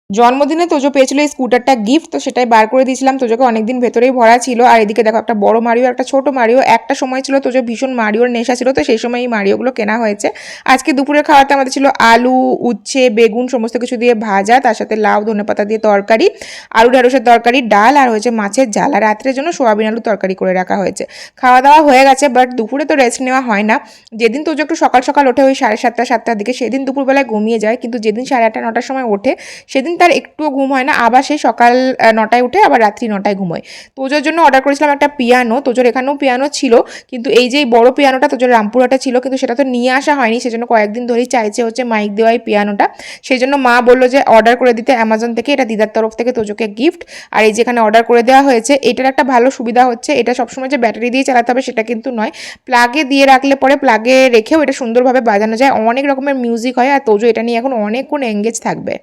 জন্মদিনে তোজো পেয়েছিল এই স্কুটারটা গিফট, তো সেটাই বার করে দিয়েছিলাম। তোজোকে অনেকদিন ভেতরেই ভরা ছিল। আর এদিকে দেখো একটা বড় মারিও, একটা ছোট মারিও। একটা সময় ছিল তোজো ভীষণ মারিওর নেশা ছিল, তো সেই সময় এই মারিওগুলো কেনা হয়েছে। আজকে দুপুরের খাওয়াতে আমাদের ছিল আলু, উচ্ছে, বেগুন সমস্ত কিছু দিয়ে ভাজা, তার সাথে লাউ ধনেপাতা দিয়ে তরকারি, আলু ঢেঁড়সের তরকারি, ডাল, আর হয়েছে মাছের ঝাল। আর রাত্রের জন্য সোয়াবিন আলু তরকারি করে রাখা হয়েছে। খাওয়া দাওয়া হয়ে গেছে, বাট দুপুরে তো রেস্ট নেওয়া হয় না। যেদিন তোজো একটু সকাল সকাল ওঠে ওই 7:30-7টার দিকে, সেদিন দুপুরবেলায় ঘুমিয়ে যায়। কিন্তু যেদিন 8:30-9টার সময় ওঠে সেদিন তার একটুও ঘুম হয় না, আবার সেই সকাল 9টায় উঠে আবার রাত্রি 9টায় ঘুমোয়। তোজোর জন্য অর্ডার করেছিলাম একটা পিয়ানো। তোজোর এখানেও পিয়ানো ছিল, কিন্তু এই যে বড় পিয়ানোটা তোজোর রামপুরহাটে ছিল, কিন্তু সেটা তো নিয়ে আসা হয়নি। সেজন্য কয়েকদিন ধরেই চাইছে হচ্ছে মাইক দেওয়া এই পিয়ানোটা। সেই জন্য মা বললো যে অর্ডার করে দিতে অ্যামাজন থেকে, এটা দিদার তরফ থেকে তোজোকে গিফট। আর এই যেখানে অর্ডার করে দেওয়া হয়েছে, এটার একটা ভালো সুবিধা হচ্ছে এটা সবসময় যে ব্যাটারি দিয়ে চালাতে হবে সেটা কিন্তু নয়, প্লাগে দিয়ে রাখলে পরে প্লাগে রেখেও এটা সুন্দরভাবে বাজানো যায়, অনেক রকমের মিউজিক হয়। আর তোজো এটা নিয়ে এখন অনেকক্ষণ এঙ্গেজ থাকবে।